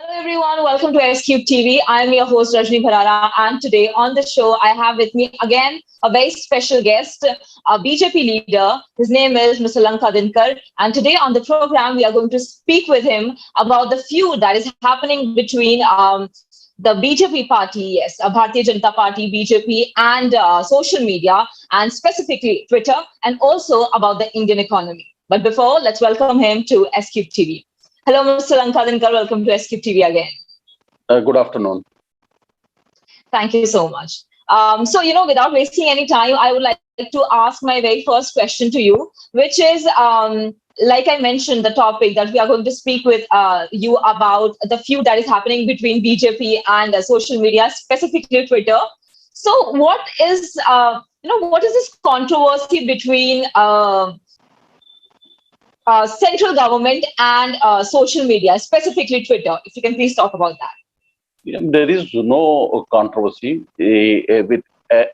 Hello everyone, welcome to SCube TV. I'm your host Rajni Bharara, and today on the show I have with me again a very special guest, a BJP leader. His name is Mr. Dinakar, and today on the program we are going to speak with him about the feud that is happening between the BJP party, yes, Bharatiya Janata Party, BJP, and social media, and specifically Twitter, and also about the Indian economy. But before, let's welcome him to SCube TV. Hello, Mr. Dinakar. Welcome to SCube TV again. Good afternoon. Thank you so much. Without wasting any time, I would like to ask my very first question to you, which is, like I mentioned, the topic that we are going to speak with you about the feud that is happening between BJP and social media, specifically Twitter. So, what is this controversy between central government and social media, specifically Twitter? If you can please talk about that. There is no controversy with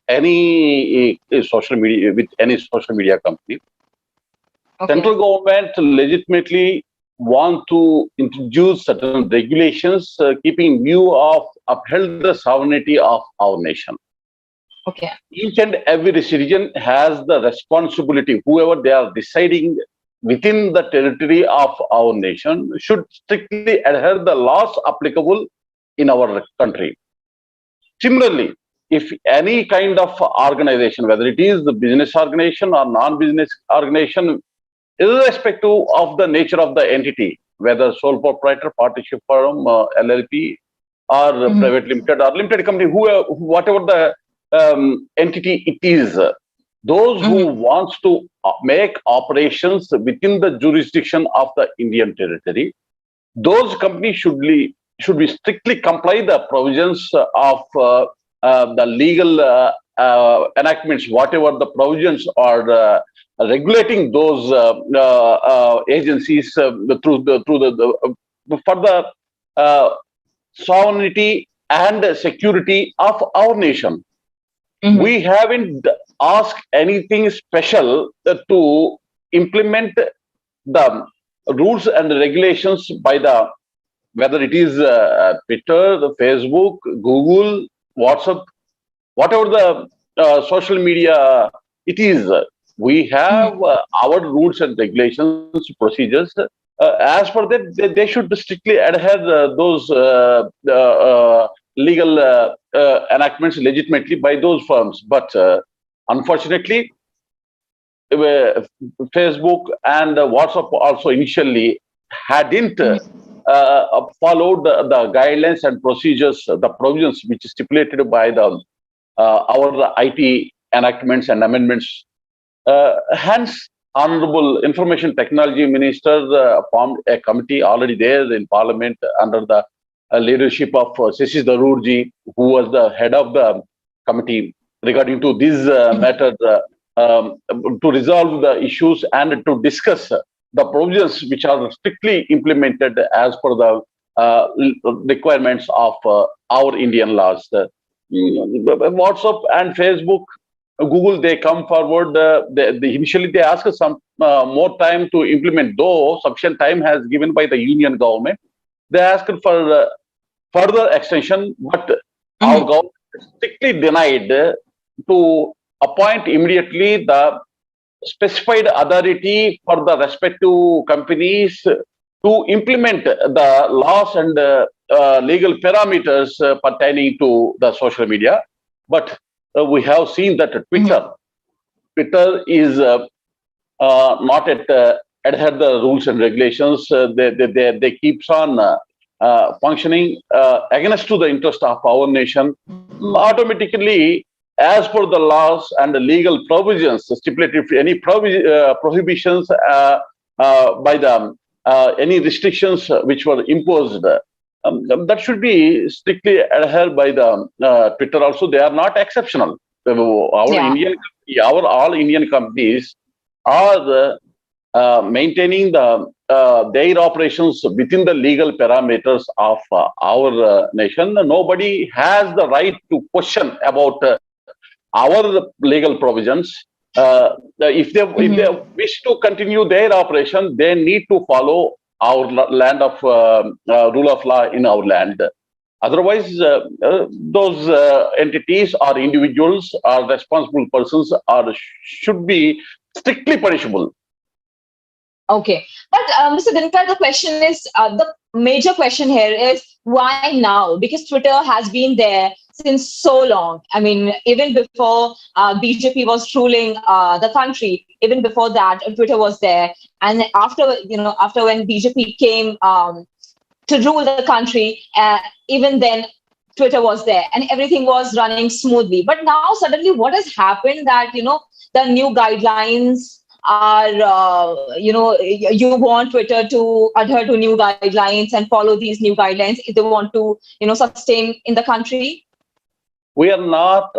any social media company. Okay. Central government legitimately want to introduce certain regulations, keeping view of uphold the sovereignty of our nation. Okay. Each and every citizen has the responsibility. Whoever they are deciding within the territory of our nation should strictly adhere the laws applicable in our country. Similarly, if any kind of organization, whether it is the business organization or non-business organization, irrespective of the nature of the entity, whether sole proprietor, partnership firm, LLP, or private limited or limited company, whatever the entity it is, those who wants to make operations within the jurisdiction of the Indian territory, those companies should be strictly comply the provisions of the legal enactments, whatever the provisions are regulating those agencies for the sovereignty and security of our nation. We haven't asked anything special to implement the rules and regulations by the, whether it is Twitter, the Facebook, Google, WhatsApp, whatever the social media it is. We have our rules and regulations, procedures. As per that, they should strictly adhere those legal enactments legitimately by those firms. But unfortunately, Facebook and WhatsApp also initially hadn't followed the guidelines and procedures, the provisions which is stipulated by the our IT enactments and amendments. Hence, Honorable Information Technology Minister formed a committee already there in Parliament under the leadership of Shashi Tharoorji, who was the head of the committee regarding to this matter, to resolve the issues and to discuss the provisions which are strictly implemented as per the requirements of our Indian laws. WhatsApp and Facebook, Google, they come forward. Initially, they ask us some more time to implement, though sufficient time has given by the union government. They asked for further extension, but our government strictly denied to appoint immediately the specified authority for the respective companies to implement the laws and legal parameters pertaining to the social media. But we have seen that Twitter is not adhere the rules and regulations. They keeps on functioning against to the interest of our nation. Automatically, as per the laws and the legal provisions stipulated, any prohibitions by the any restrictions which were imposed, that should be strictly adhered by the Twitter. Also, they are not exceptional. All Indian companies are maintaining their operations within the legal parameters of our nation. Nobody has the right to question about our legal provisions. If they wish to continue their operation, they need to follow our land of rule of law in our land. Otherwise, those entities or individuals or responsible persons should be strictly punishable. Okay. But Mr. Dinakar, the question is, the major question here is why now? Because Twitter has been there since so long. I mean, even before BJP was ruling the country, even before that, Twitter was there. And after, after when BJP came to rule the country, even then, Twitter was there and everything was running smoothly. But now suddenly what has happened that, the new guidelines are, you want Twitter to adhere to new guidelines and follow these new guidelines if they want to, sustain in the country? We are not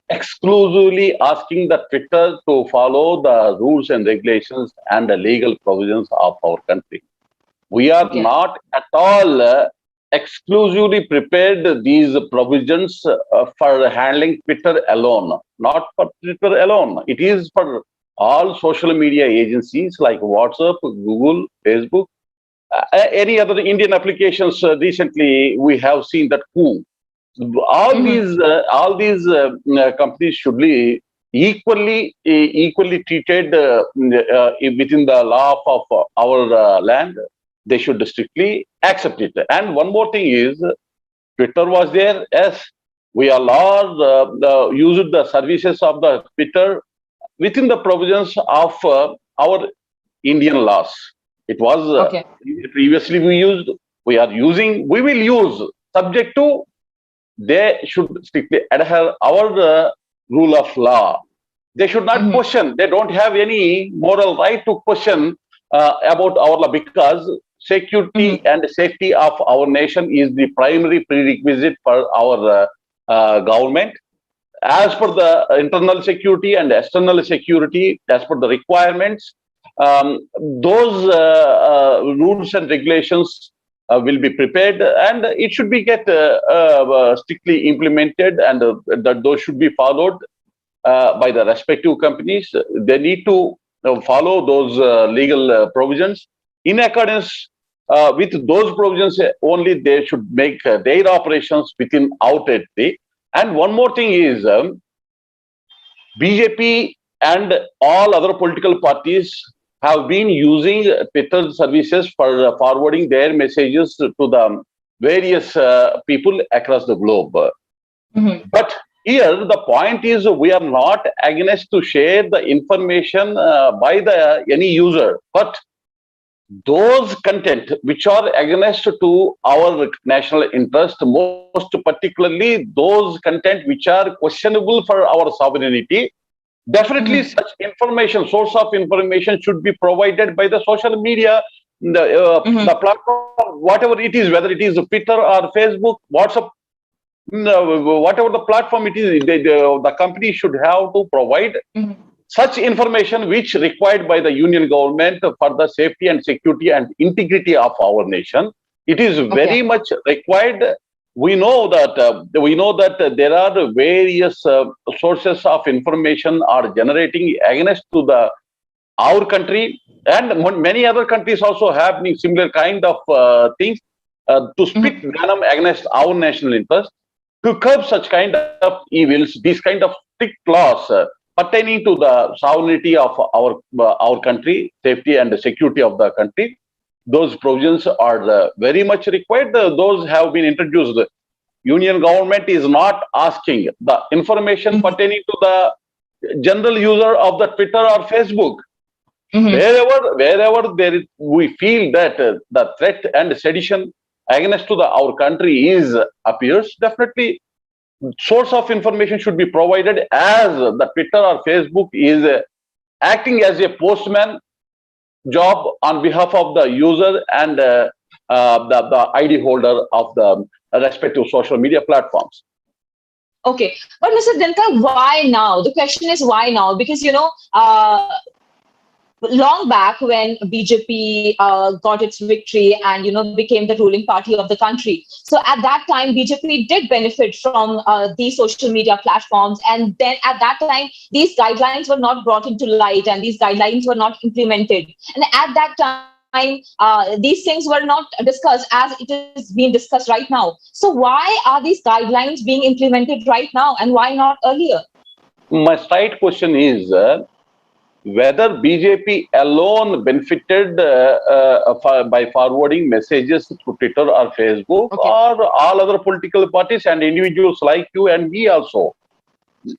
exclusively asking the Twitter to follow the rules and regulations and the legal provisions of our country. We are not at all exclusively prepared these provisions for handling Twitter alone, not for Twitter alone. It is for all social media agencies like WhatsApp, Google, Facebook, any other Indian applications. Recently, we have seen that all these companies should be equally treated within the law of our land. They should strictly accept it. And one more thing is, Twitter was there. Yes, we all used the services of the Twitter within the provisions of our Indian laws. It was previously we are using, we will use, subject to they should strictly adhere our rule of law. They should not question. They don't have any moral right to question about our law, because security and safety of our nation is the primary prerequisite for our government. As per the internal security and external security, as per the requirements, those rules and regulations will be prepared, and it should be strictly implemented, and that those should be followed by the respective companies. They need to follow those legal provisions. In accordance with those provisions only, they should make their operations within our territory. And one more thing is, BJP and all other political parties have been using Twitter services for forwarding their messages to the various people across the globe. But here the point is, we are not against to share the information by any user, but those content which are against to our national interest, most particularly those content which are questionable for our sovereignty, definitely such information, source of information, should be provided by the social media, the platform, whatever it is, whether it is Twitter or Facebook, WhatsApp, whatever the platform it is, the company should have to provide such information which required by the union government for the safety and security and integrity of our nation. It is very much required. We know that there are various sources of information are generating against to our country, and many other countries also happening similar kind of things to spit venom against our national interest. To curb such kind of evils, these kind of strict laws pertaining to the sovereignty of our country, safety and security of the country, those provisions are very much required. Those have been introduced. The union government is not asking the information pertaining to the general user of the Twitter or Facebook. Wherever we feel that the threat and sedition against to our country appears, definitely source of information should be provided, as the Twitter or Facebook is acting as a postman job on behalf of the user and the ID holder of the respective social media platforms. Okay, but Mr. Dinakar, why now? The question is why now? Because long back when BJP got its victory and became the ruling party of the country, so at that time BJP did benefit from these social media platforms, and then at that time these guidelines were not brought into light and these guidelines were not implemented, and at that time these things were not discussed as it is being discussed right now. So why are these guidelines being implemented right now, and why not earlier? My straight question is whether BJP alone benefited by forwarding messages to Twitter or Facebook, Okay. or all other political parties and individuals like you and me also.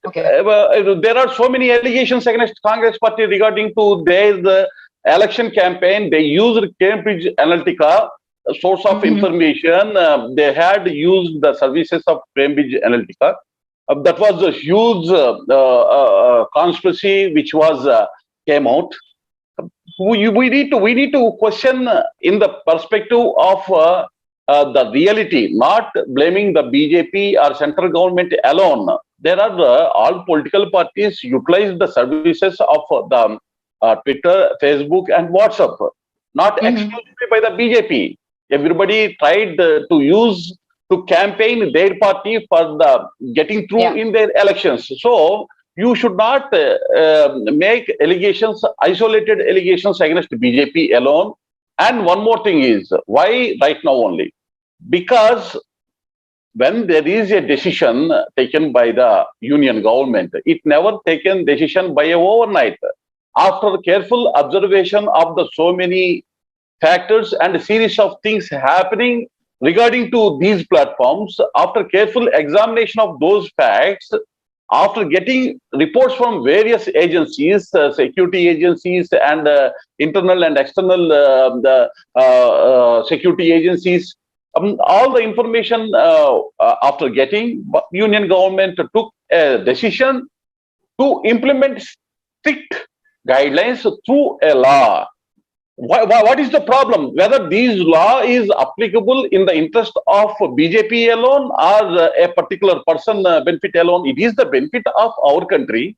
Okay. There are so many allegations against Congress party regarding to their election campaign. They used Cambridge Analytica, a source of information. They had used the services of Cambridge Analytica. That was a huge conspiracy which was came out. We need to question in the perspective of the reality, not blaming the BJP or central government alone. There are all political parties utilize the services of the Twitter, Facebook, and WhatsApp, not exclusively by the BJP. Everybody tried to use to campaign their party for the getting through in their elections. So you should not make allegations, isolated allegations against BJP alone. And one more thing is, why right now only? Because when there is a decision taken by the union government, it never taken decision by a overnight. After careful observation of the so many factors and a series of things happening regarding to these platforms, after careful examination of those facts, after getting reports from various agencies, security agencies, and internal and external security agencies, all the information after getting, union government took a decision to implement strict guidelines through a law. What is the problem? Whether these law is applicable in the interest of BJP alone or a particular person benefit alone, it is the benefit of our country.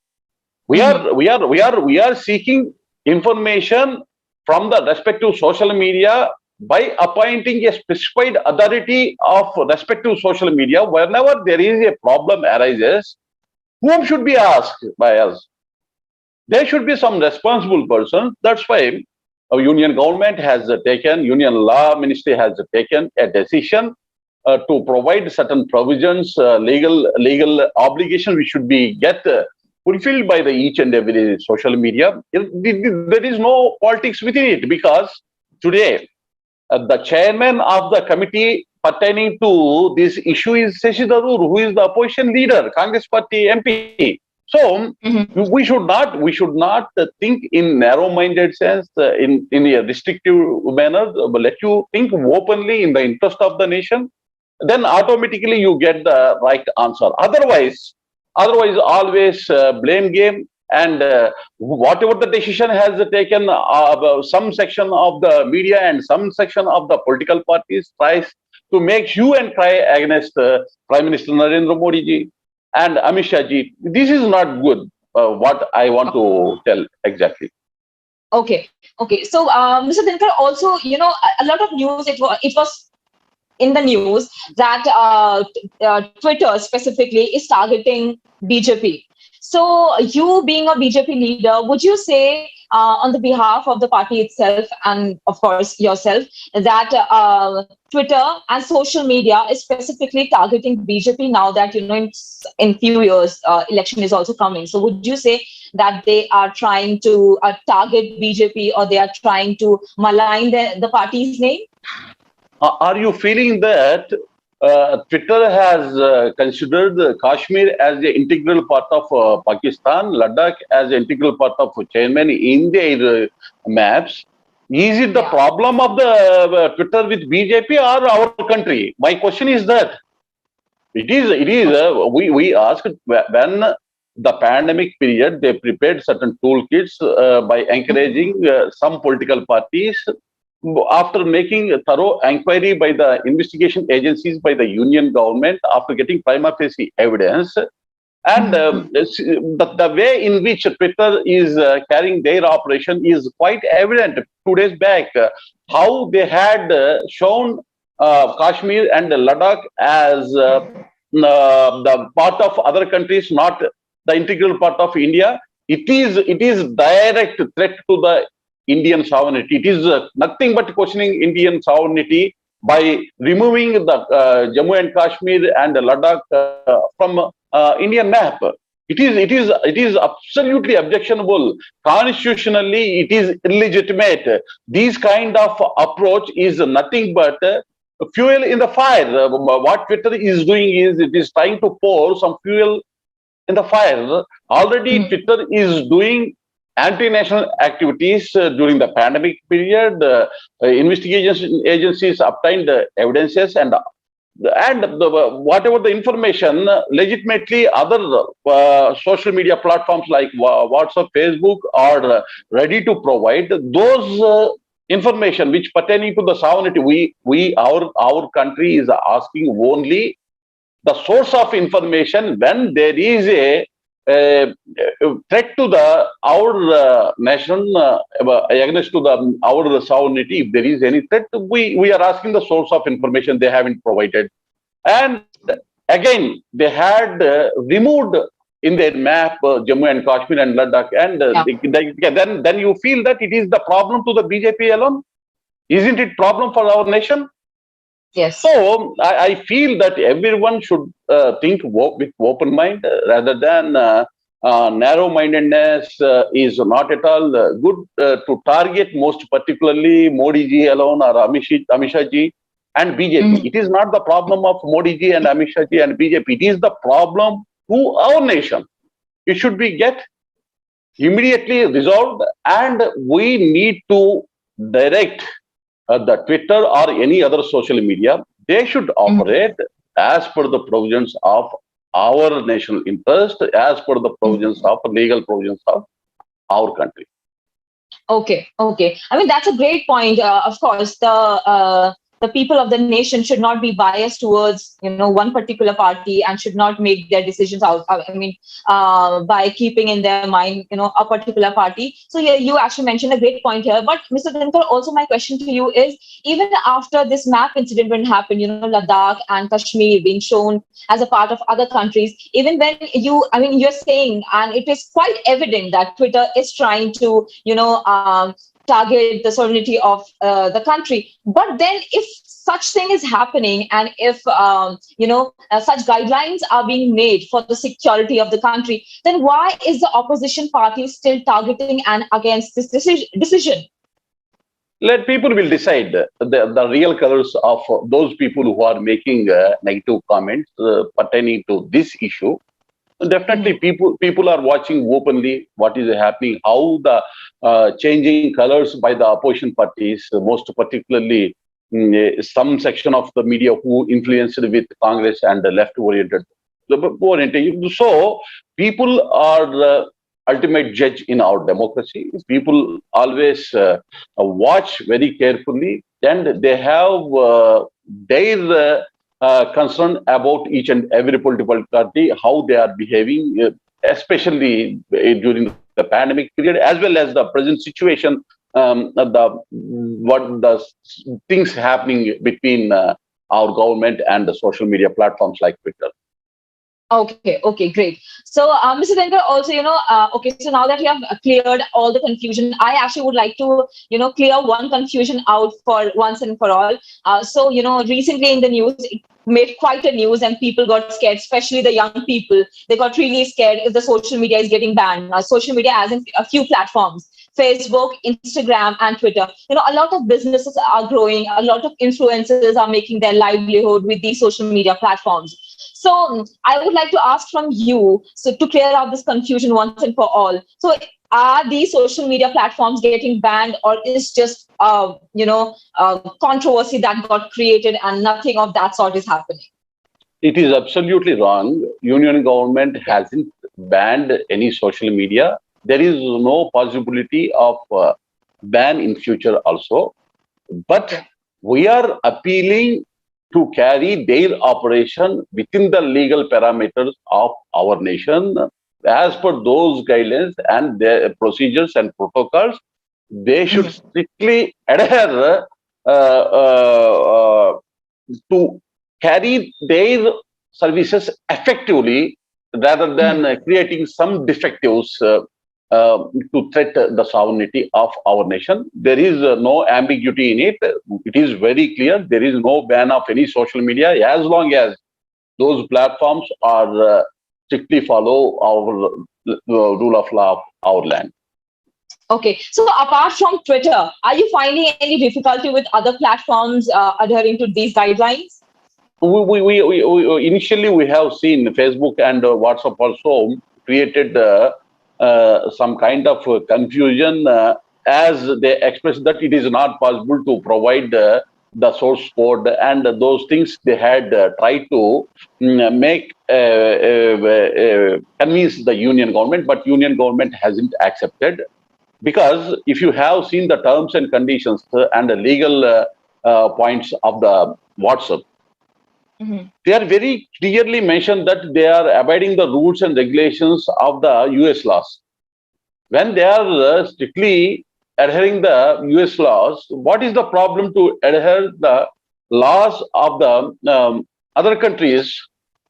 We are seeking information from the respective social media by appointing a specified authority of respective social media. Whenever there is a problem arises, whom should be asked by us? There should be some responsible person. That's why our union government has taken, union law ministry has taken a decision to provide certain provisions, legal obligation which should be get fulfilled by the each and every social media. There is no politics within it, because today the chairman of the committee pertaining to this issue is Shashi Tharoor, who is the opposition leader, Congress party MP. So we should not think in narrow-minded sense, in a restrictive manner. But let you think openly in the interest of the nation. Then automatically you get the right answer. Otherwise, always blame game. And whatever the decision has taken, some section of the media and some section of the political parties tries to make hue and cry against Prime Minister Narendra Modi ji and Amit Shah ji. This is not good. What I want to tell exactly. Okay. So, Mr. Dinakar, also, a lot of news. It was in the news that Twitter specifically is targeting BJP. So, you being a BJP leader, would you say, on the behalf of the party itself and, of course, yourself, that Twitter and social media is specifically targeting BJP now that, in few years, election is also coming? So would you say that they are trying to target BJP, or they are trying to malign the party's name? Are you feeling that Twitter has considered Kashmir as an integral part of Pakistan, Ladakh as an integral part of chairman in their maps? Is it the problem of the Twitter with BJP or our country? My question is that. It is. We asked when the pandemic period, they prepared certain toolkits by encouraging some political parties. After making a thorough inquiry by the investigation agencies, by the union government, after getting prima facie evidence, and the way in which Twitter is carrying their operation is quite evident. 2 days back, how they had shown Kashmir and Ladakh as the part of other countries, not the integral part of India. It is direct threat to the Indian sovereignty. It is nothing but questioning Indian sovereignty by removing the Jammu and Kashmir and Ladakh from Indian map. It is absolutely objectionable. Constitutionally, it is illegitimate. This kind of approach is nothing but fuel in the fire. What Twitter is doing is it is trying to pour some fuel in the fire. Already, Twitter is doing anti-national activities during the pandemic period. Investigation agencies obtained evidences whatever the information legitimately other social media platforms like WhatsApp, Facebook are ready to provide those information which pertaining to the sovereignty. Our country is asking only the source of information when there is a threat to our nation against to our sovereignty. If there is any threat, we are asking the source of information. They haven't provided, and again they had removed in their map Jammu and Kashmir and Ladakh, and then you feel that it is the problem to the BJP alone. Isn't it problem for our nation? Yes. So I feel that everyone should think with open mind rather than narrow-mindedness is not at all good to target most particularly Modi ji alone or Amit Shah ji and BJP. It is not the problem of Modi ji and Amit Shah ji and BJP. It is the problem to our nation. It should be get immediately resolved, and we need to direct the Twitter or any other social media. They should operate as per the provisions of our national interest, as per the provisions of legal provisions of our country. Okay. I mean, that's a great point. Of course, the people of the nation should not be biased towards one particular party and should not make their decisions by keeping in their mind a particular party. So yeah, you actually mentioned a great point here. But Mr. Dinakar, also my question to you is, even after this map incident when it happened, Ladakh and Kashmir being shown as a part of other countries, even when you're saying, and it is quite evident that Twitter is trying to target the sovereignty of the country. But then if such thing is happening, and if such guidelines are being made for the security of the country, then why is the opposition party still targeting and against this decision? Let people will decide the real colors of those people who are making negative comments pertaining to this issue. Definitely, people are watching openly what is happening, how the changing colors by the opposition parties, most particularly some section of the media who influenced with Congress and the left-oriented. So people are the ultimate judge in our democracy. People always watch very carefully, and they have their concern about each and every political party, how they are behaving, especially during the pandemic period, as well as the present situation, what the things happening between our government and the social media platforms like Twitter. Okay, great. So, Mr. Dinakar, also, so now that you have cleared all the confusion, I actually would like to, clear one confusion out for once and for all. So, recently in the news, it made quite a news and people got scared, especially the young people. They got really scared if the social media is getting banned. Social media as in a few platforms: Facebook, Instagram, and Twitter. A lot of businesses are growing. A lot of influencers are making their livelihood with these social media platforms. So I would like to ask from you, so to clear out this confusion once and for all. So are these social media platforms getting banned, or is just controversy that got created and nothing of that sort is happening? It is absolutely wrong. Union government hasn't banned any social media. There is no possibility of ban in future also. But we are appealing to carry their operation within the legal parameters of our nation. As per those guidelines and their procedures and protocols, they should strictly adhere to carry their services effectively rather than creating some defectives to threat the sovereignty of our nation. There is no ambiguity in it. It is very clear. There is no ban of any social media as long as those platforms are strictly follow our rule of law of our land. Okay, so apart from Twitter, are you finding any difficulty with other platforms adhering to these guidelines? Initially, we have seen Facebook and WhatsApp also created some kind of confusion as they expressed that it is not possible to provide the source code and those things they had tried to make convince the union government, but union government hasn't accepted. Because if you have seen the terms and conditions and the legal points of the WhatsApp, they are very clearly mentioned that they are abiding the rules and regulations of the US laws. When they are strictly adhering the US laws, what is the problem to adhere the laws of the other countries,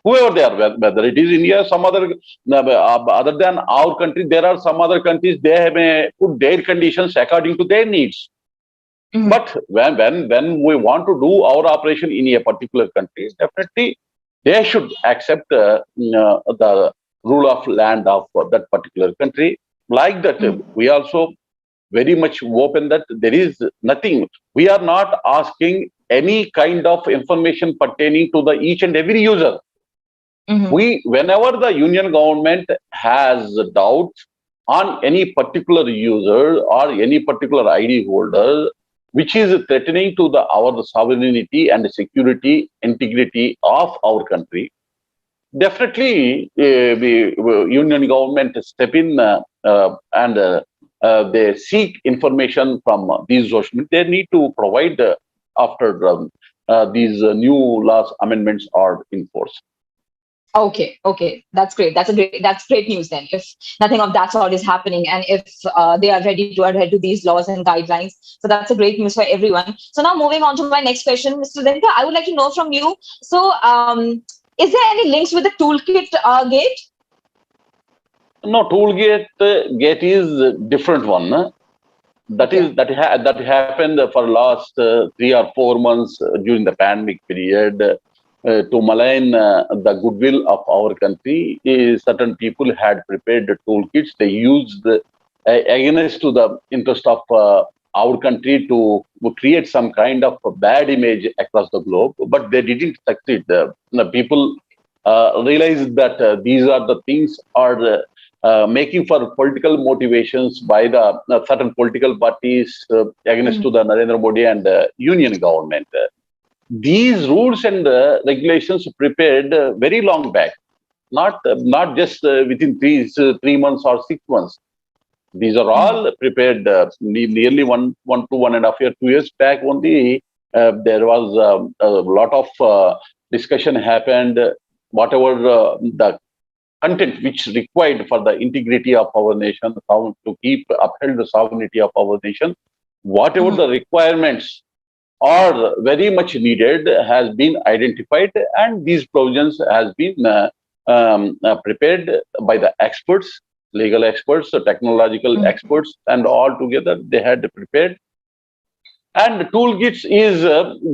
whoever they are, whether it is India, some other than our country, there are some other countries, they may put their conditions according to their needs. But when we want to do our operation in a particular country, definitely they should accept the rule of land of that particular country. Like that, we also very much open that there is nothing. We are not asking any kind of information pertaining to the each and every user. Whenever the union government has doubts on any particular user or any particular ID holder, which is threatening to our sovereignty and security integrity of our country, definitely union government step in and they seek information from these social media. They need to provide after these new laws amendments are in force. Okay, that's great. That's great news then. If nothing of that sort is happening, and if they are ready to adhere to these laws and guidelines, so that's a great news for everyone. So now moving on to my next question, Mr. Dinakar, I would like to know from you. So, is there any links with the toolkit gate? No, toolgate gate is different one. That happened for last 3 or 4 months during the pandemic period. To malign the goodwill of our country, certain people had prepared the toolkits. They used against to the interest of our country to create some kind of bad image across the globe, but they didn't succeed. The people realized that these are the things are making for political motivations by the certain political parties against to the Narendra Modi and union government. These rules and regulations prepared very long back, not just within 3 months or 6 months. These are all prepared nearly 1 to 1.5 years, 2 years back only. There was a lot of discussion happened. Whatever the content which required for the integrity of our nation, how to keep upheld the sovereignty of our nation, whatever the requirements are very much needed has been identified, and these provisions has been prepared by the experts, legal experts, technological experts, and all together they had prepared. And toolkits is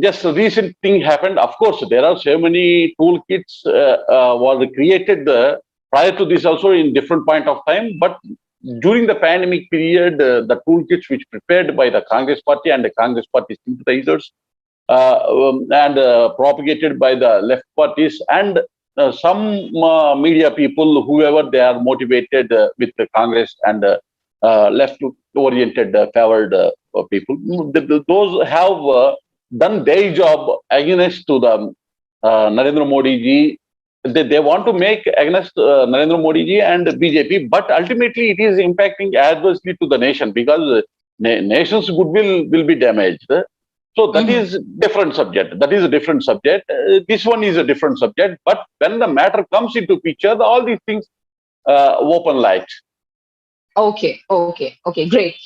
just a recent thing happened. Of course, there are so many toolkits were created prior to this also in different point of time, but during the pandemic period, the toolkits which prepared by the Congress party and the Congress party sympathizers and propagated by the left parties and some media people, whoever they are motivated with the Congress and left-oriented favored people, those have done their job against to the Narendra Modi ji. They want to make against Narendra Modi ji and BJP, but ultimately it is impacting adversely to the nation because nation's goodwill will be damaged. So that is different subject. That is a different subject. This one is a different subject. But when the matter comes into picture, all these things open light. Okay, great.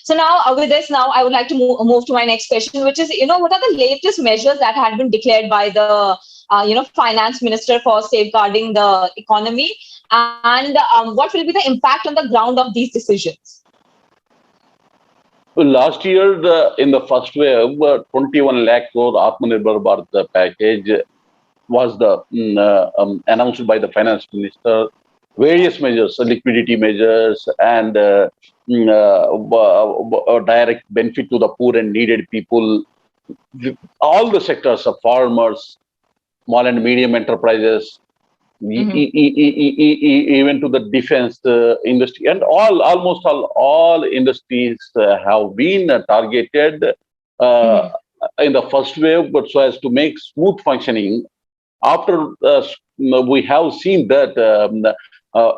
So now with this, now I would like to move to my next question, which is, what are the latest measures that had been declared by the, finance minister for safeguarding the economy? and what will be the impact on the ground of these decisions? Well, last year, in the first wave, 21 lakh crore Atmanirbhar Bharat package was announced by the finance minister. Various measures, liquidity measures, and direct benefit to the poor and needed people. All the sectors of farmers, small and medium enterprises, even to the defense industry, and almost all industries have been targeted uh, in the first wave, but so as to make smooth functioning. After we have seen that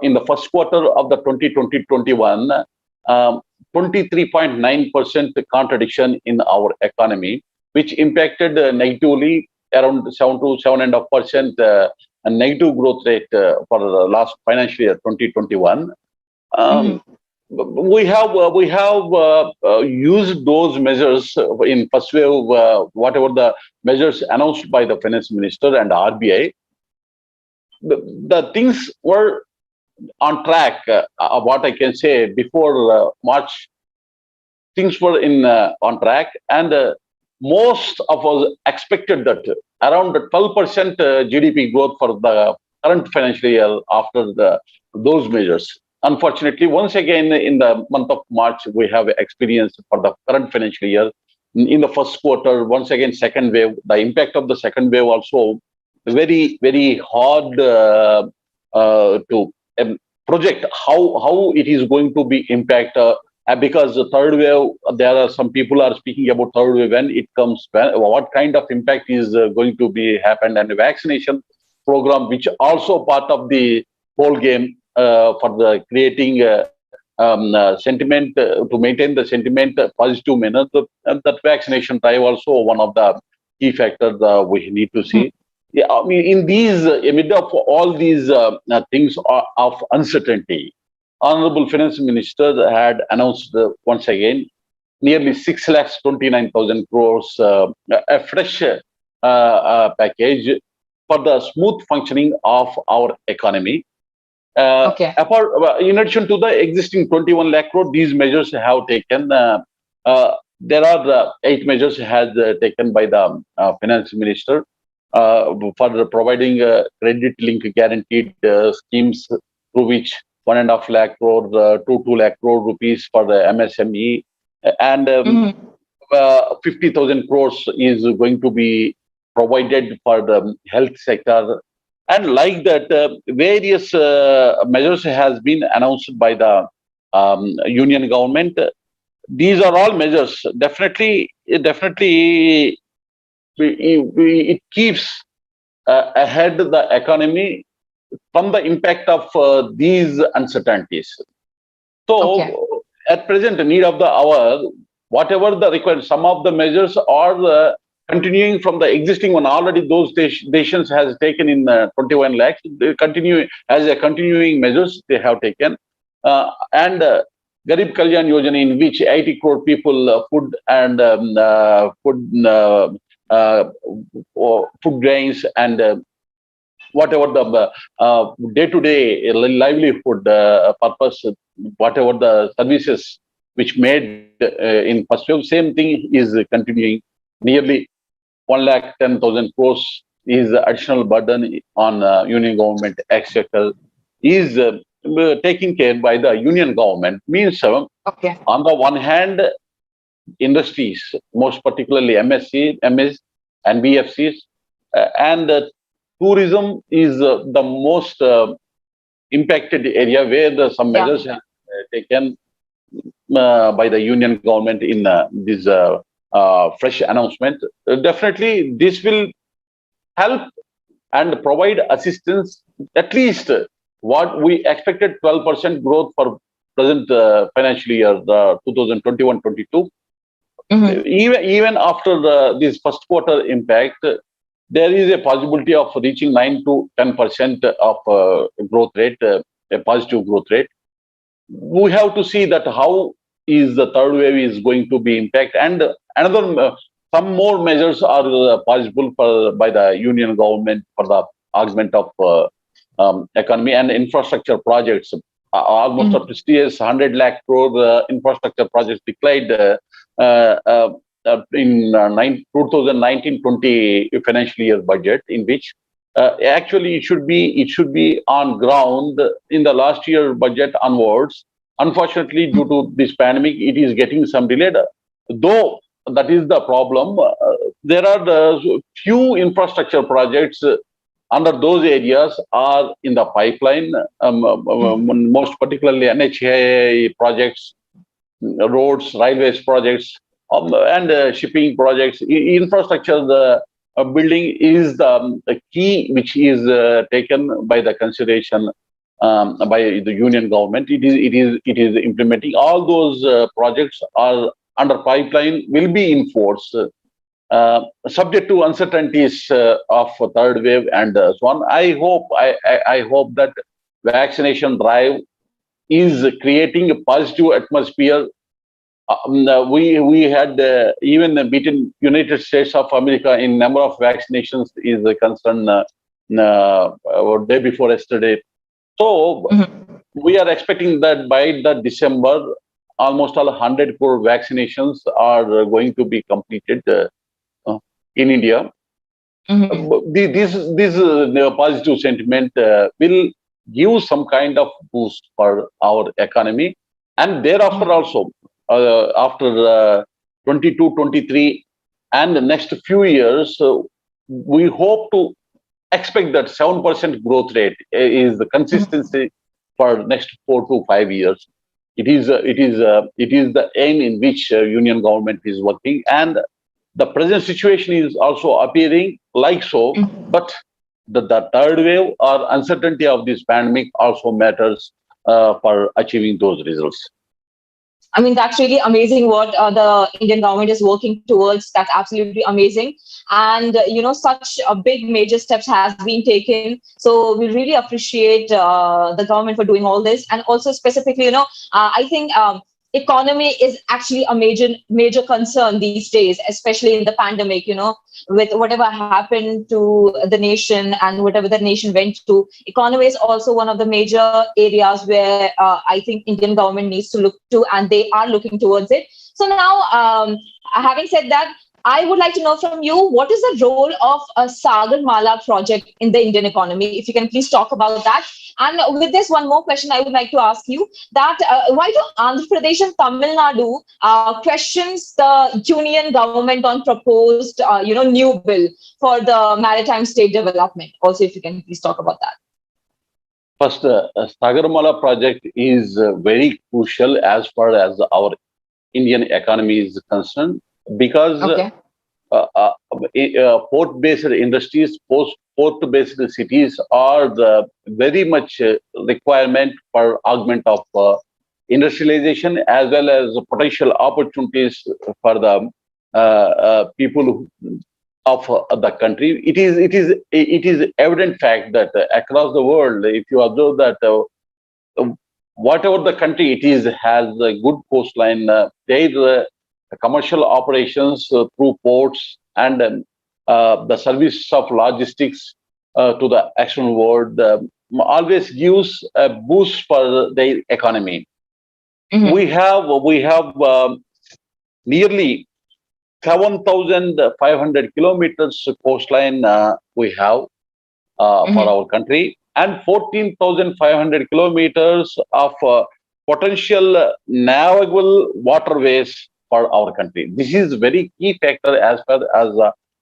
in the first quarter of the 2020-21, 23.9% contradiction in our economy, which impacted negatively around 7 to 7.5% a negative growth rate for the last financial year 2021. We have used those measures in first wave, whatever the measures announced by the finance minister and RBI. The things were on track. What I can say, before March, things were in on track, and most of us expected that around 12% GDP growth for the current financial year after those measures. Unfortunately, once again in the month of March, we have experienced for the current financial year, in the first quarter, once again second wave. The impact of the second wave also very hard to project how it is going to be impact. Because the third wave, there are some people are speaking about third wave when it comes, what kind of impact is going to be happened, and the vaccination program, which also part of the whole game for the creating sentiment to maintain the sentiment positive manner. That vaccination drive also one of the key factors we need to see. Yeah, I mean, in these amid of all these things of uncertainty, Honorable Finance Minister had announced once again nearly 6,29,000 crores, a fresh package for the smooth functioning of our economy. In addition to the existing 21 lakh crore, these measures have taken. There are 8 measures has taken by the Finance Minister for providing credit-linked guaranteed schemes through which 1.5 lakh crore to 2 lakh crore rupees for the MSME, and 50,000 crores is going to be provided for the health sector. And like that, various measures has been announced by the union government. These are all measures. Definitely, it keeps ahead the economy from the impact of these uncertainties. So, at present, the need of the hour, whatever the required, some of the measures are continuing from the existing one. Already those decisions has taken in 21 lakhs. They continue as a continuing measures they have taken. And Garib Kalyan Yojana, in which 80 crore people food and food grains and whatever the day-to-day livelihood purpose, whatever the services which made in first wave, same thing is continuing. Nearly 1,10,000 crores is additional burden on union government exchequer is taken care by the union government. Means on the one hand, industries, most particularly MSC, MS, and BFCs, and tourism is the most impacted area where some measures have taken by the union government in this fresh announcement. Definitely, this will help and provide assistance, at least what we expected, 12% growth for present financial year, 2021-22. Even after this first quarter impact, there is a possibility of reaching 9 to 10% of growth rate, a positive growth rate. We have to see that how is the third wave is going to be impact, and another some more measures are possible by the union government for the augment of economy and infrastructure projects. Almost a prestigious 100 lakh crore infrastructure projects declared in 2019-20 financial year budget, in which actually it should be on ground in the last year budget onwards. Unfortunately, due to this pandemic, it is getting some delayed. Though that is the problem, there are few infrastructure projects under those areas are in the pipeline. Most particularly NHA projects, roads, railways projects, and shipping projects. Infrastructure, the building is the key which is taken by the consideration by the union government. It is implementing all those projects are under pipeline, will be in force, subject to uncertainties of third wave and so on. I hope that vaccination drive is creating a positive atmosphere. We had even beaten United States of America in number of vaccinations is concerned day before yesterday. So we are expecting that by the December, almost all 100 crore vaccinations are going to be completed in India. This positive sentiment will give some kind of boost for our economy, and thereafter also after 22-23 and the next few years, we hope to expect that 7% growth rate is the consistency for next 4 to 5 years. It is the aim in which union government is working, and the present situation is also appearing like so. But the third wave or uncertainty of this pandemic also matters for achieving those results. I mean, that's really amazing what the Indian government is working towards. That's absolutely amazing. And, such a big major steps has been taken. So we really appreciate the government for doing all this. And also specifically, I think economy is actually a major concern these days, especially in the pandemic, with whatever happened to the nation and whatever the nation went to. Economy is also one of the major areas where I think Indian government needs to look to, and they are looking towards it. So now, having said that, I would like to know from you, what is the role of a Sagarmala project in the Indian economy? If you can please talk about that. And with this, one more question I would like to ask you, that why do Andhra Pradesh and Tamil Nadu questions the union government on proposed, new bill for the maritime state development? Also, if you can please talk about that. First, Sagarmala project is very crucial as far as our Indian economy is concerned, because port-based industries, port-based cities are the very much requirement for augment of industrialization as well as potential opportunities for the people of the country. It is evident fact that across the world, if you observe that whatever the country it is has a good coastline, their commercial operations through ports and the service of logistics to the external world always gives a boost for their economy. We have nearly 7,500 kilometers coastline we have for our country, and 14,500 kilometers of potential navigable waterways for our country. This is very key factor as far as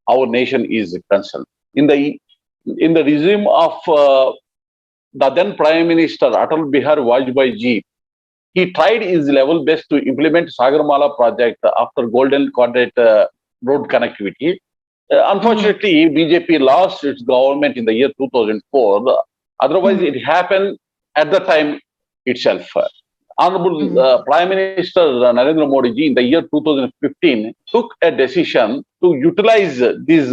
our nation is concerned. In the regime of the then Prime Minister Atal Bihari Vajpayee ji, he tried his level best to implement Sagarmala project after Golden Quadrant road connectivity. Unfortunately, BJP lost its government in the year 2004. Otherwise, it happened at the time itself. Honorable Prime Minister Narendra Modi ji in the year 2015 took a decision to utilize this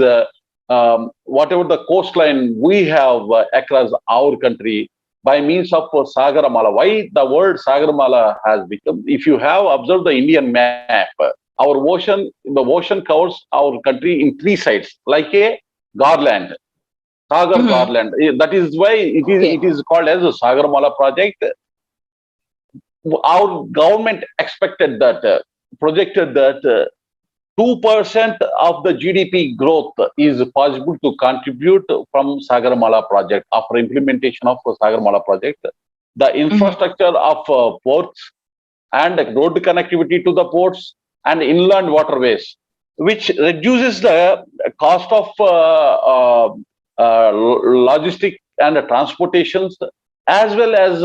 whatever the coastline we have across our country by means of Sagarmala. Why the word Sagarmala has become? If you have observed the Indian map, the ocean covers our country in three sides like a garland. Sagar Garland. That is why it is called as the Sagarmala project. Our government expected that, projected that 2% of the GDP growth is possible to contribute from Sagarmala project after implementation of Sagarmala project. The infrastructure of ports and road connectivity to the ports and inland waterways, which reduces the cost of logistic and transportations, as well as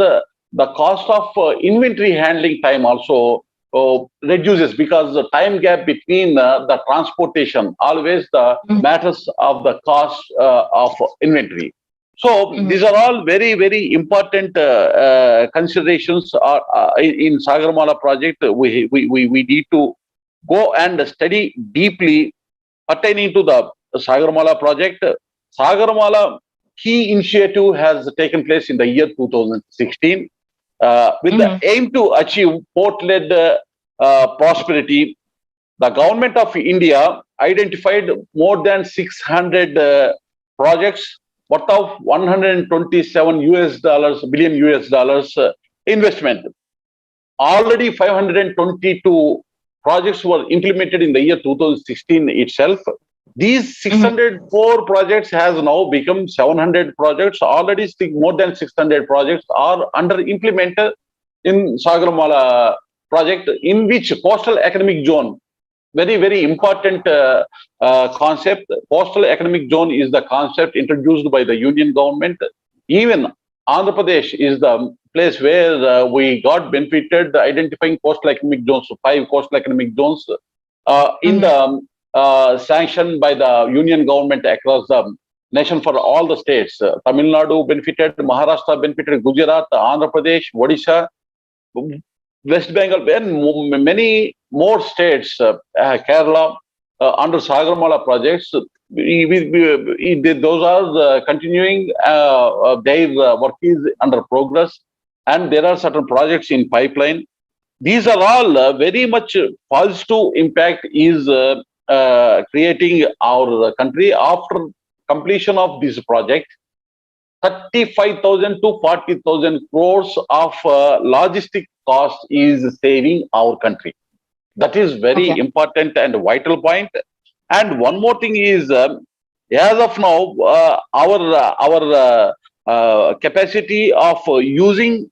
the cost of inventory handling time also reduces, because the time gap between the transportation always the matters of the cost of inventory. So these are all very, very important considerations in Sagarmala project. We need to go and study deeply pertaining to the Sagarmala project. Sagarmala key initiative has taken place in the year 2016 with the aim to achieve port-led prosperity. The government of India identified more than 600 projects worth of 127 billion US dollars investment. Already 522 projects were implemented in the year 2016 itself. These 604 projects has now become 700 projects. Already more than 600 projects are under implemented in Sagarmala project, in which coastal economic zone, very, very important concept. Coastal economic zone is the concept introduced by the Union government. Even Andhra Pradesh is the place where we got benefited identifying coastal economic zones, 5 coastal economic zones in the sanctioned by the Union government across the nation for all the states. Tamil Nadu benefited, Maharashtra benefited, Gujarat, Andhra Pradesh, Odisha, West Bengal, and many more states, Kerala, under Sagarmala projects. Those are continuing, their work is under progress, and there are certain projects in pipeline. These are all very much positive impact is creating our country after completion of this project. 35,000 to 40,000 crores of logistic cost is saving our country. That is very important and vital point. And one more thing is, as of now, our capacity of using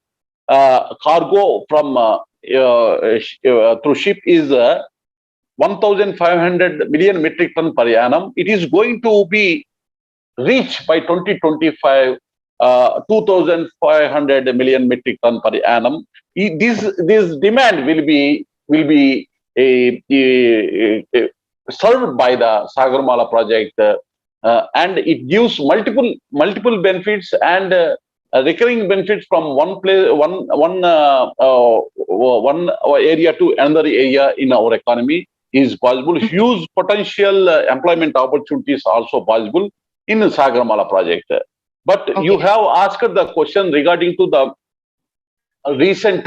cargo from through ship is 1,500 million metric ton per annum. It is going to be reached by 2025, 2,500 million metric ton per annum. This demand will be served by the Sagarmala project, and it gives multiple benefits and recurring benefits from one area to another area in our economy is possible. Huge potential employment opportunities also possible in the Sagarmala project. But you have asked the question regarding to the recent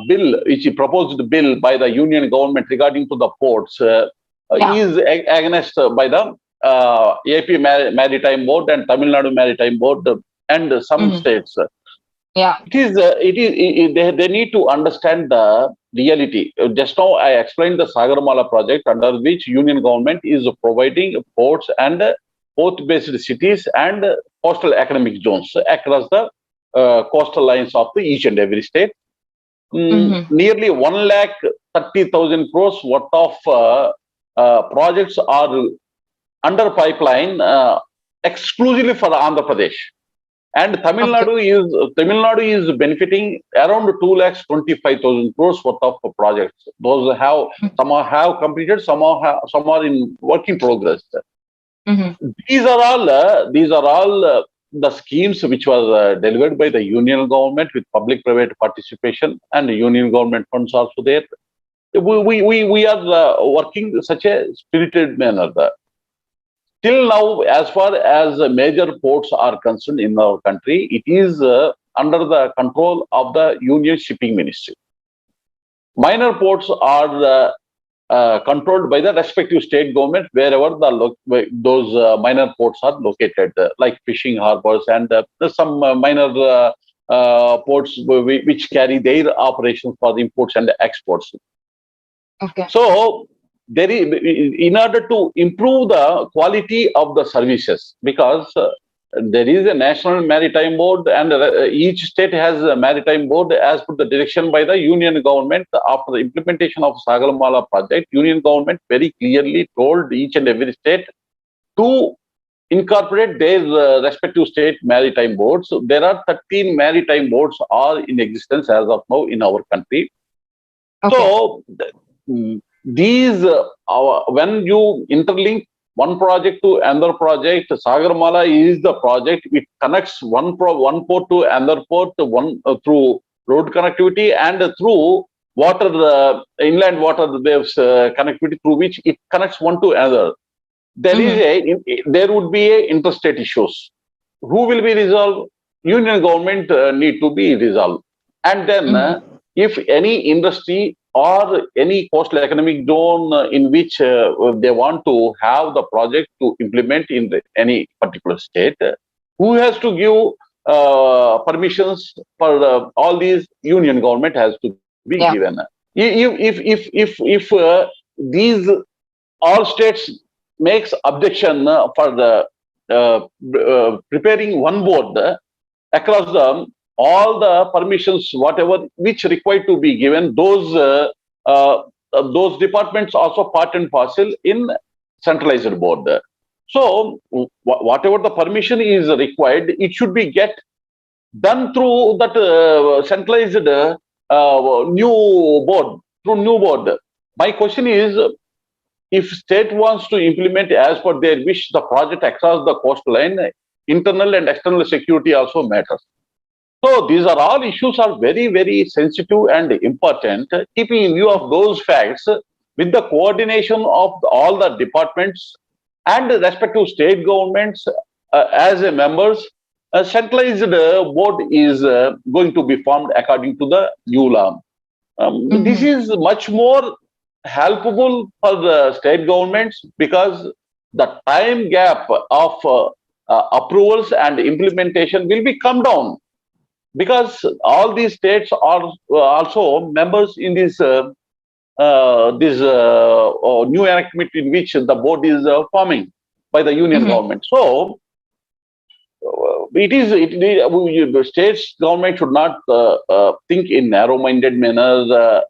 bill, which proposed bill by the Union government regarding to the ports, is against by the AP Maritime Board and Tamil Nadu Maritime Board and some states. They need to understand the reality. Just now I explained the Sagarmala project, under which Union government is providing ports and port-based cities and coastal economic zones across the coastal lines of each and every state. Nearly 1,30,000 crores worth of projects are under pipeline exclusively for Andhra Pradesh. And Tamil Nadu is benefiting around 2,25,000 crores worth of projects. Those have some have completed, some are in work in progress. These are all the schemes which was delivered by the Union government with public-private participation, and the Union government funds also there. We are working in such a spirited manner. Till now, as far as major ports are concerned in our country, it is under the control of the Union Shipping Ministry. Minor ports are controlled by the respective state government wherever those minor ports are located, like fishing harbors and some minor ports which carry their operations for the imports and exports. Okay. So there is, in order to improve the quality of the services, because there is a national maritime board, and each state has a maritime board as per the direction by the union government. After the implementation of Sagarmala project, union government very clearly told each and every state to incorporate their respective state maritime boards. So there are 13 maritime boards are in existence as of now in our country. Okay. So these, when you interlink one project to another project, Sagarmala is the project which connects one port to another port, through road connectivity and through water, inland water waves connectivity, through which it connects one to another. There would be a interstate issues. Who will be resolved? Union government need to be resolved. And then if any industry or any coastal economic zone in which they want to have the project to implement in any particular state, who has to give permissions for all these? Union government has to be given. If these all states makes objection for the preparing one board across all the permissions, whatever which required to be given, those departments also part and parcel in centralized board. So whatever the permission is required, it should be get done through that centralized new board, through new board. My question is, if state wants to implement as per their wish the project across the coastline, internal and external security also matters. So these are all issues are very, very sensitive and important. Keeping in view of those facts, with the coordination of all the departments and the respective state governments as a members, a centralized board is going to be formed according to the new law. This is much more helpful for the state governments, because the time gap of approvals and implementation will be come down, because all these states are also members in this new enactment in which the board is forming by the union government. So the states government should not think in narrow-minded manner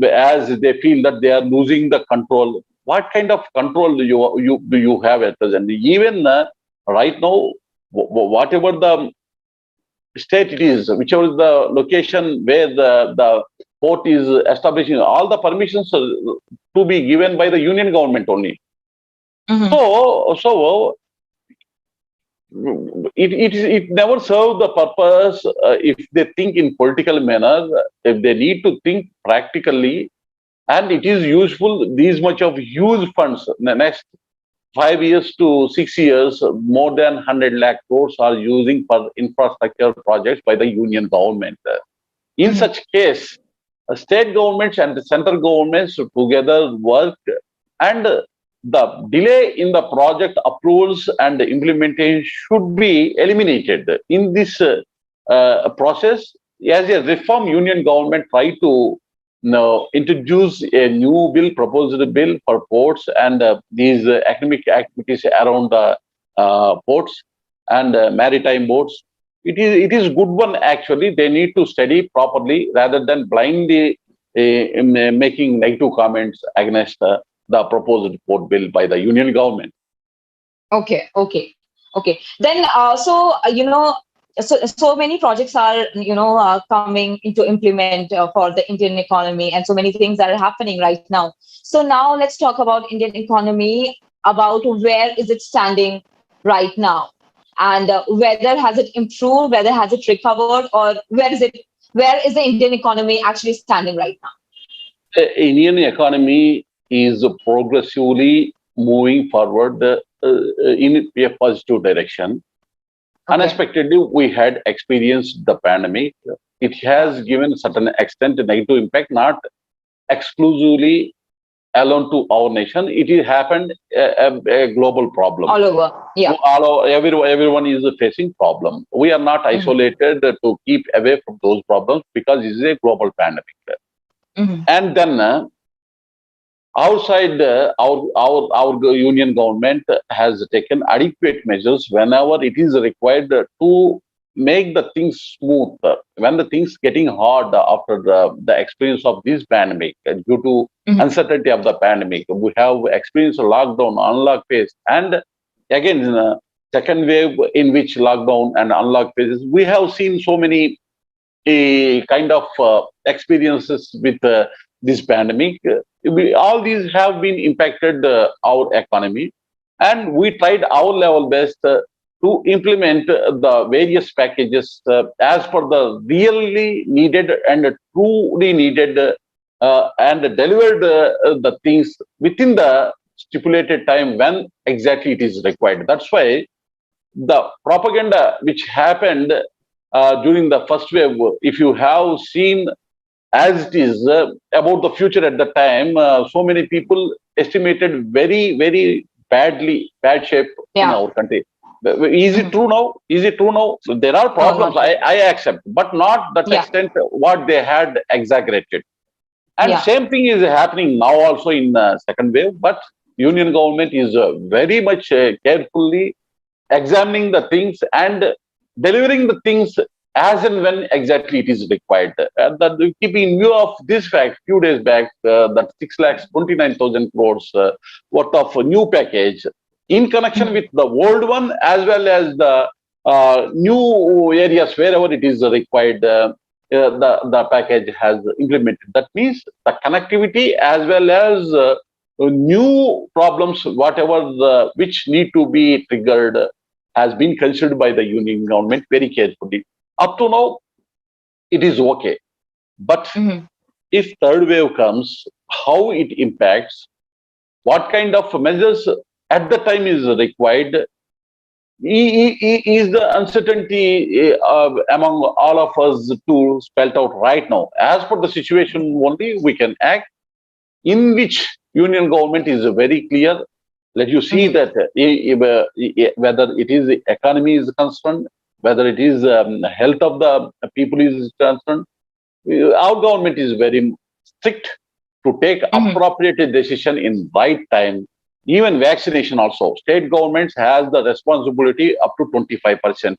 as they feel that they are losing the control. What kind of control do you have at present? Even right now, whatever the state it is, whichever is the location where the port is establishing, all the permissions to be given by the union government only. So it never serves the purpose if they think in political manner. If they need to think practically, and it is useful, these much of huge funds in the next 5 years to 6 years, more than 100 lakh crores are using for infrastructure projects by the union government. In such case, state governments and the central governments together work, and the delay in the project approvals and implementation should be eliminated. In this process, as a reform, union government try to introduce a new bill, proposed bill for ports and these economic activities around the ports and maritime boards. It is good one actually. They need to study properly rather than blindly making negative comments against the proposed port bill by the union government. Okay. Then, so many projects are, coming into implement for the Indian economy, and so many things that are happening right now. So now let's talk about Indian economy, about where is it standing right now, and whether has it improved, whether has it recovered, or where is the Indian economy actually standing right now? The Indian economy is progressively moving forward in a positive direction. Okay. Unexpectedly, we had experienced the pandemic. It has given certain extent negative impact, not exclusively alone to our nation. It happened a global problem. All over. Yeah. Everyone is facing problem. We are not isolated to keep away from those problems because it is a global pandemic. And then outside our union government has taken adequate measures whenever it is required to make the things smooth. When the things getting hard after the experience of this pandemic due to uncertainty of the pandemic, we have experienced a lockdown, unlock phase, and again second wave in which lockdown and unlock phases. We have seen so many kind of experiences with this pandemic. All these have been impacted our economy, and we tried our level best to implement the various packages as per the really needed and truly needed and delivered the things within the stipulated time when exactly it is required. That's why the propaganda which happened during the first wave, if you have seen as it is about the future at the time, so many people estimated very bad shape in our country. Is it true now? Is it true now? So there are problems, I accept, but not that extent what they had exaggerated. And same thing is happening now also in second wave, but union government is very much carefully examining the things and delivering the things as and when exactly it is required. Keeping in view of this fact, few days back, that 6,29,000 crores worth of a new package in connection with the old one as well as the new areas wherever it is required, the package has implemented. That means the connectivity as well as new problems, whatever which need to be triggered, has been considered by the union government very carefully. Up to now, it is okay. But if third wave comes, how it impacts, what kind of measures at the time is required, is the uncertainty among all of us to spell out right now. As per the situation only, we can act, in which union government is very clear. Let you see that whether it is the economy is concerned, whether it is health of the people is concerned, our government is very strict to take appropriate decision in right time. Even vaccination also, state governments has the responsibility up to 25%.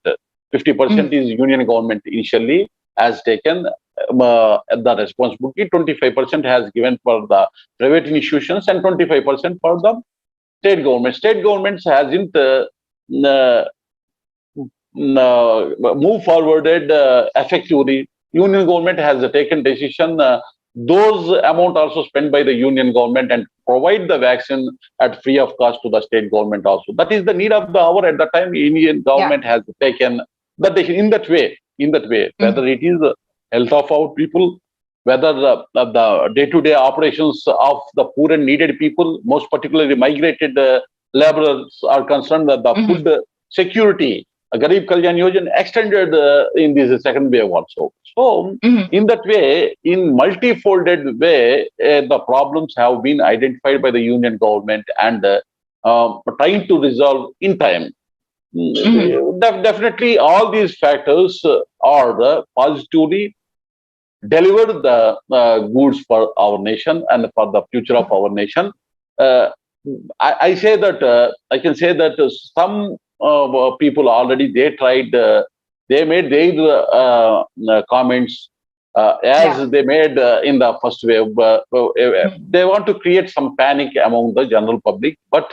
50% is union government initially has taken the responsibility. 25% has given for the private institutions and 25% for the state government. State governments hasn't move forwarded effectively. Union government has taken decision. Those amount also spent by the union government and provide the vaccine at free of cost to the state government also. That is the need of the hour at the time. Indian government has taken that in that way. Whether it is the health of our people, whether the day-to-day operations of the poor and needed people, most particularly migrated laborers are concerned, that the food security, Garib Kalyan Yojana extended in this second wave also. So, in that way, in multifolded way, the problems have been identified by the union government and trying to resolve in time. Definitely, all these factors are positively delivered the goods for our nation and for the future of our nation. I say that I can say that some people already they tried, they made their comments as they made in the first wave. They want to create some panic among the general public, but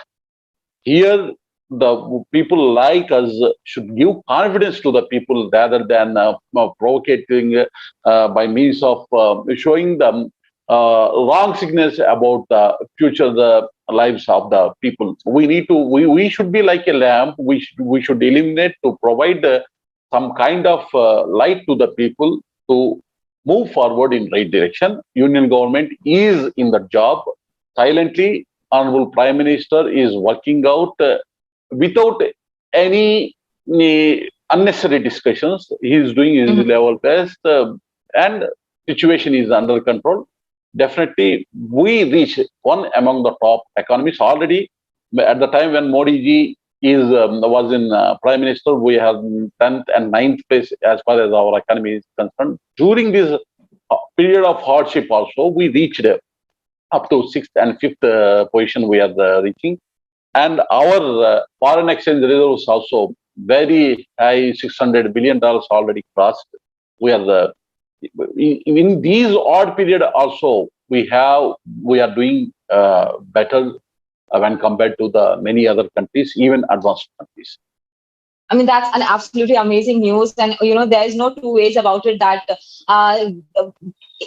here the people like us should give confidence to the people rather than provocating by means of showing them wrong signals about the future the lives of the people. We should be like a lamp. We should illuminate to provide some kind of light to the people to move forward in right direction. Union government is in the job silently. Honorable Prime Minister is working out without any unnecessary discussions. He is doing his level best, and situation is under control. definitely we reach one among the top economies already. At the time when Modi ji was in prime minister, we have 10th and 9th place as far as our economy is concerned. During this period of hardship also, we reached up to 6th and 5th position we are reaching. And our foreign exchange reserves also very high, $600 billion already crossed. We are in these odd period also we are doing better when compared to the many other countries, even advanced countries. I mean, that's an absolutely amazing news. And, there is no two ways about it that uh,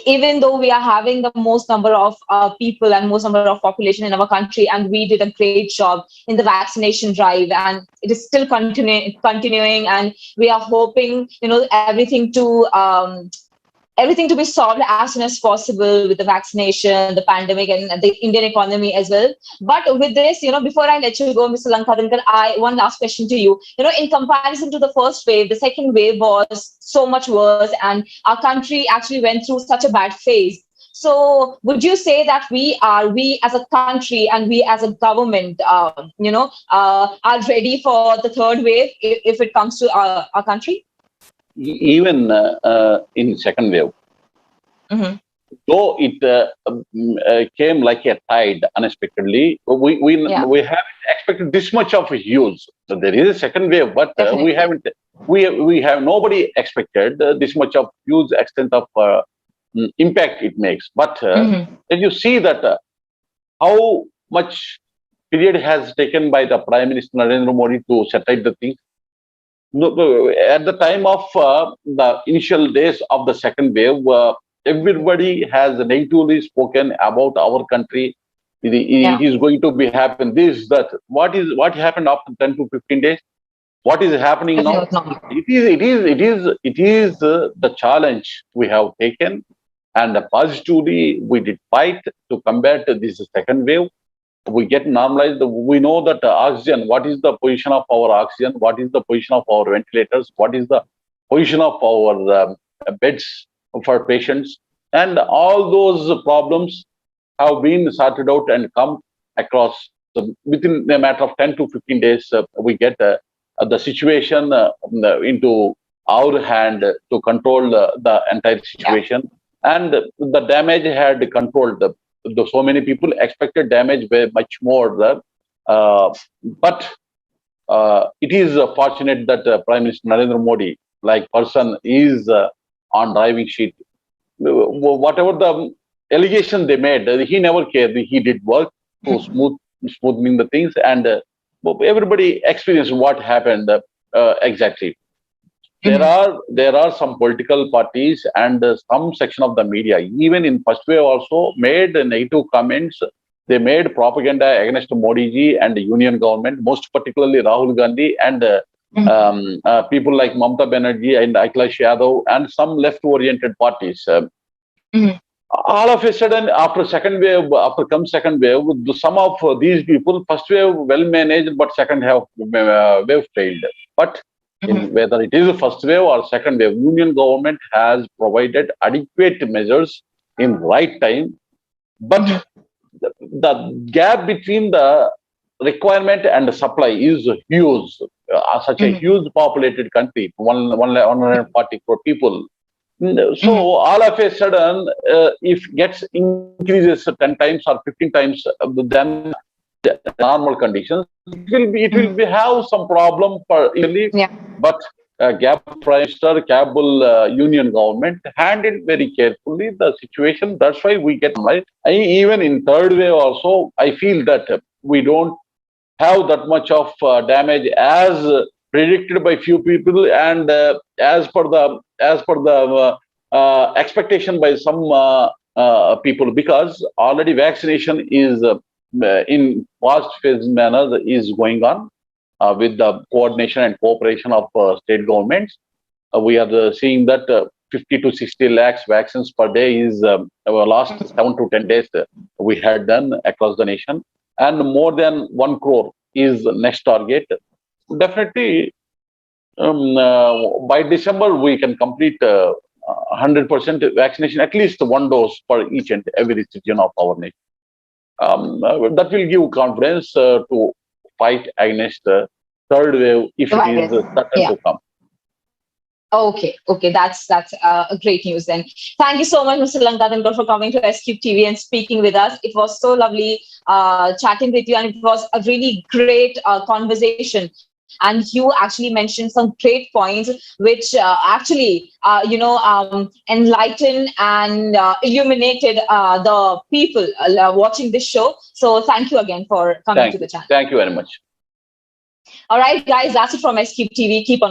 even though we are having the most number of people and most number of population in our country, and we did a great job in the vaccination drive, and it is still continuing, and we are hoping, everything to be solved as soon as possible with the vaccination, the pandemic, and the Indian economy as well. But with this, before I let you go, Mr. Lankadinkar, one last question to you. In comparison to the first wave, the second wave was so much worse, and our country actually went through such a bad phase. So, would you say that we as a country and we as a government, are ready for the third wave if it comes to our country? Even in second wave, Mm-hmm. though it came like a tide unexpectedly, we haven't expected this much of a huge. So there is a second wave, but we haven't. We have nobody expected this much of huge extent of impact it makes. But then you see that how much period has taken by the Prime Minister Narendra Modi to settle the things. At the time of the initial days of the second wave, everybody has negatively spoken about our country. It is going to be happen this, that. What happened after 10 to 15 days? What is happening now? It is the challenge we have taken, and positively we did fight to combat this second wave. We get normalized. We know that oxygen, what is the position of our oxygen, what is the position of our ventilators, what is the position of our beds for patients, and all those problems have been sorted out and come across. So within a matter of 10 to 15 days, we get the situation into our hand to control the entire situation. And the damage had controlled. So many people expected damage way much more. But it is fortunate that Prime Minister Narendra Modi, like person, is on driving seat. Whatever the allegation they made, he never cared. He did work to smoothing the things, and everybody experienced what happened exactly. There are some political parties and some section of the media, even in first wave also, made negative comments. They made propaganda against Modi ji and the union government, most particularly Rahul Gandhi and people like Mamata Banerjee and Akhilesh Yadav and some left-oriented parties. All of a sudden, after second wave, some of these people, first wave well managed, but second wave failed. But whether it is a first wave or second wave, union government has provided adequate measures in right time. But the gap between the requirement and the supply is huge. Such a huge populated country, 140 crore people. So all of a sudden, if gets increases 10 times or 15 times than normal conditions, it will be have some problem for easily. But Gab Prime Minister, Kabul Union government handled very carefully the situation. That's why we get right. Even in third wave also, I feel that we don't have that much of damage as predicted by few people, and as per the expectation by some people, because already vaccination is in fast phase manner is going on with the coordination and cooperation of state governments. We are seeing that 50 to 60 lakhs vaccines per day is our last 7 to 10 days we had done across the nation, and more than 1 crore is the next target. Definitely, by December we can complete 100% vaccination, at least one dose for each and every citizen of our nation. That will give confidence to fight against the third wave if it is certain to come. Okay, that's great news then. Thank you so much, Mr. Lanka, for coming to S-Cube TV and speaking with us. It was so lovely chatting with you, and it was a really great conversation. And you actually mentioned some great points, which actually, enlightened and illuminated the people watching this show. So thank you again for coming to the channel. Thank you very much. All right, guys, that's it from S-Cube TV. Keep on watching.